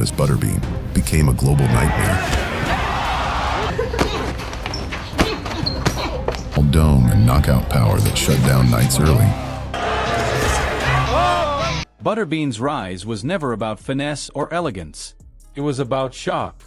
as Butterbean, became a global nightmare. Dome and knockout power that shut down knights early. Butterbean's rise was never about finesse or elegance. It was about shock.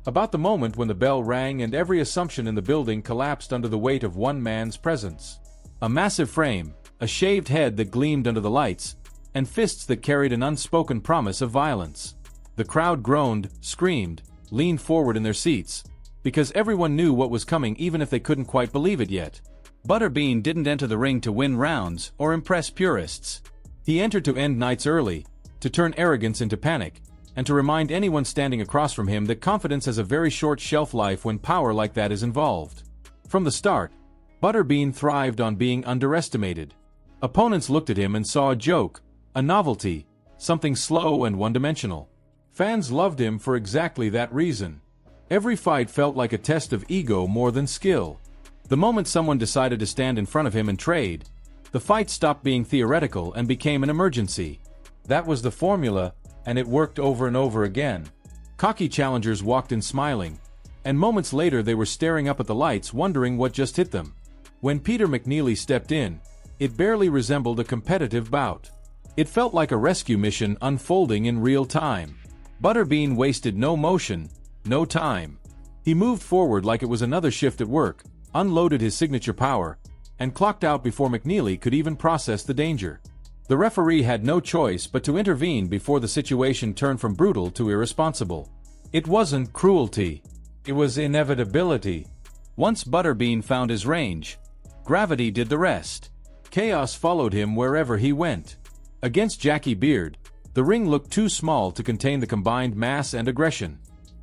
About the moment when the bell rang and every assumption in the building collapsed under the weight of one man's presence. A massive frame, a shaved head that gleamed under the lights, and fists that carried an unspoken promise of violence. The crowd groaned, screamed, leaned forward in their seats, because everyone knew what was coming even if they couldn't quite believe it yet. Butterbean didn't enter the ring to win rounds or impress purists. He entered to end nights early, to turn arrogance into panic, and to remind anyone standing across from him that confidence has a very short shelf life when power like that is involved. From the start, Butterbean thrived on being underestimated. Opponents looked at him and saw a joke, a novelty, something slow and one-dimensional. Fans loved him for exactly that reason. Every fight felt like a test of ego more than skill. The moment someone decided to stand in front of him and trade, the fight stopped being theoretical and became an emergency. That was the formula, and it worked over and over again. Cocky challengers walked in smiling, and moments later they were staring up at the lights wondering what just hit them. When Peter McNeely stepped in, it barely resembled a competitive bout. It felt like a rescue mission unfolding in real time. Butterbean wasted no motion, no time. He moved forward like it was another shift at work, unloaded his signature power, and clocked out before McNeely could even process the danger. The referee had no choice but to intervene before the situation turned from brutal to irresponsible. It wasn't cruelty. It was inevitability. Once Butterbean found his range, gravity did the rest. Chaos followed him wherever he went. Against Jackie Beard, the ring looked too small to contain the combined mass and aggression.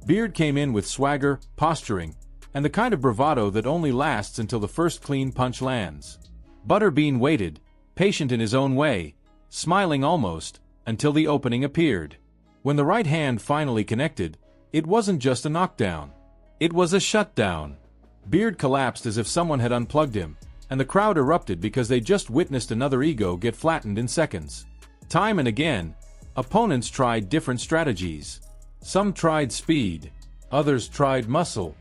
Beard came in with swagger, posturing, and the kind of bravado that only lasts until the first clean punch lands. Butterbean waited, patient in his own way, smiling almost, until the opening appeared. When the right hand finally connected, it wasn't just a knockdown. It was a shutdown. Beard collapsed as if someone had unplugged him, and the crowd erupted because they just witnessed another ego get flattened in seconds. Time and again, opponents tried different strategies. Some tried speed, others tried muscle.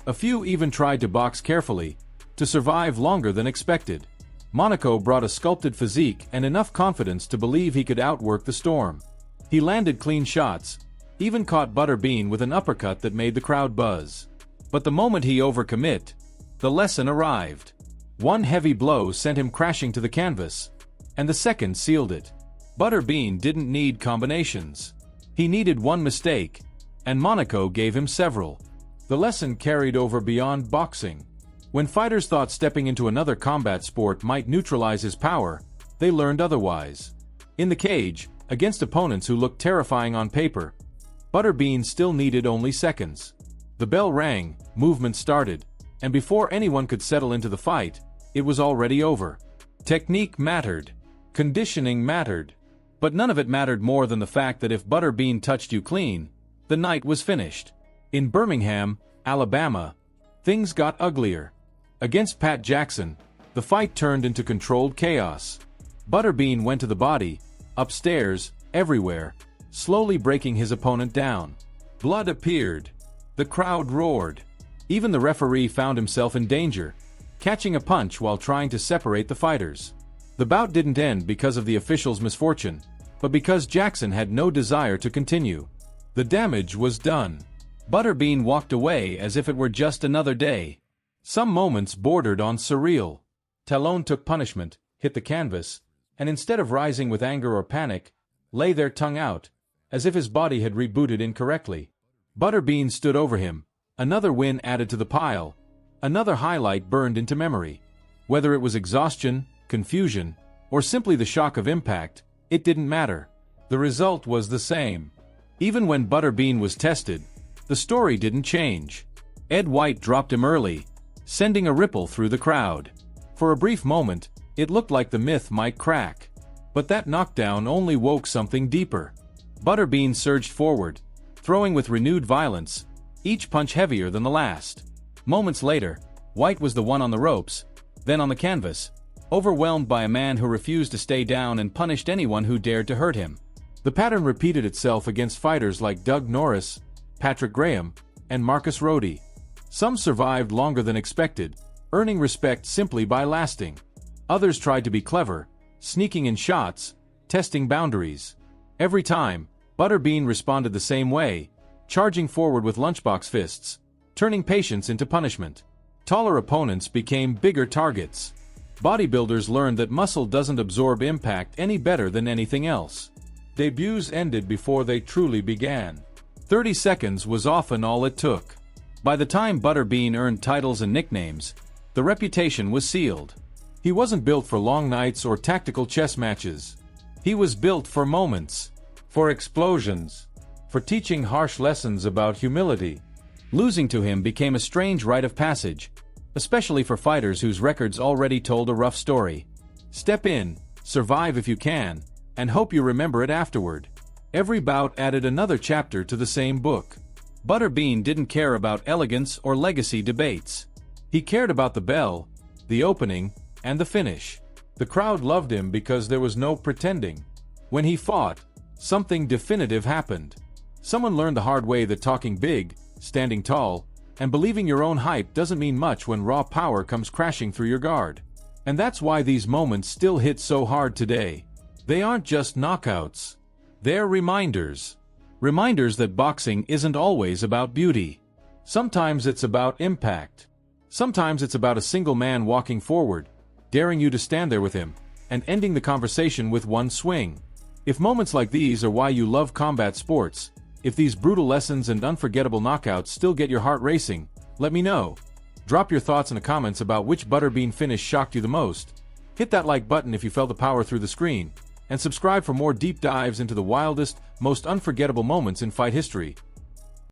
A few even tried to box carefully, to survive longer than expected. Monaco brought a sculpted physique and enough confidence to believe he could outwork the storm. He landed clean shots, even caught Butterbean with an uppercut that made the crowd buzz. But the moment he overcommit, the lesson arrived. One heavy blow sent him crashing to the canvas, and the second sealed it. Butterbean didn't need combinations. He needed one mistake, and Monaco gave him several. The lesson carried over beyond boxing. When fighters thought stepping into another combat sport might neutralize his power, they learned otherwise. In the cage, against opponents who looked terrifying on paper, Butterbean still needed only seconds. The bell rang, movement started, and before anyone could settle into the fight, it was already over. Technique mattered. Conditioning mattered. But none of it mattered more than the fact that if Butterbean touched you clean, the night was finished. In Birmingham, Alabama, things got uglier. Against Pat Jackson, the fight turned into controlled chaos. Butterbean went to the body, upstairs, everywhere, slowly breaking his opponent down. Blood appeared. The crowd roared. Even the referee found himself in danger, catching a punch while trying to separate the fighters. The bout didn't end because of the official's misfortune, but because Jackson had no desire to continue. The damage was done. Butterbean walked away as if it were just another day. Some moments bordered on surreal. Talon took punishment, hit the canvas, and instead of rising with anger or panic, lay there tongue out, as if his body had rebooted incorrectly. Butterbean stood over him, another win added to the pile, another highlight burned into memory. Whether it was exhaustion, confusion, or simply the shock of impact, it didn't matter. The result was the same. Even when Butterbean was tested, the story didn't change. Ed White dropped him early, sending a ripple through the crowd. For a brief moment, it looked like the myth might crack. But that knockdown only woke something deeper. Butterbean surged forward, throwing with renewed violence, each punch heavier than the last. Moments later, White was the one on the ropes, then on the canvas, overwhelmed by a man who refused to stay down and punished anyone who dared to hurt him. The pattern repeated itself against fighters like Doug Norris, Patrick Graham, and Marcus Rhodey. Some survived longer than expected, earning respect simply by lasting. Others tried to be clever, sneaking in shots, testing boundaries. Every time, Butterbean responded the same way, charging forward with lunchbox fists, turning patience into punishment. Taller opponents became bigger targets. Bodybuilders learned that muscle doesn't absorb impact any better than anything else. Debuts ended before they truly began. 30 seconds was often all it took. By the time Butterbean earned titles and nicknames, the reputation was sealed. He wasn't built for long nights or tactical chess matches. He was built for moments, for explosions, for teaching harsh lessons about humility. Losing to him became a strange rite of passage, especially for fighters whose records already told a rough story. Step in, survive if you can, and hope you remember it afterward. Every bout added another chapter to the same book. Butterbean didn't care about elegance or legacy debates. He cared about the bell, the opening, and the finish. The crowd loved him because there was no pretending. When he fought, something definitive happened. Someone learned the hard way that talking big, standing tall, and believing your own hype doesn't mean much when raw power comes crashing through your guard. And that's why these moments still hit so hard today. They aren't just knockouts. They're reminders. Reminders that boxing isn't always about beauty. Sometimes it's about impact. Sometimes it's about a single man walking forward, daring you to stand there with him, and ending the conversation with one swing. If moments like these are why you love combat sports, if these brutal lessons and unforgettable knockouts still get your heart racing, let me know. Drop your thoughts in the comments about which Butterbean finish shocked you the most. Hit that like button if you felt the power through the screen, and subscribe for more deep dives into the wildest, most unforgettable moments in fight history.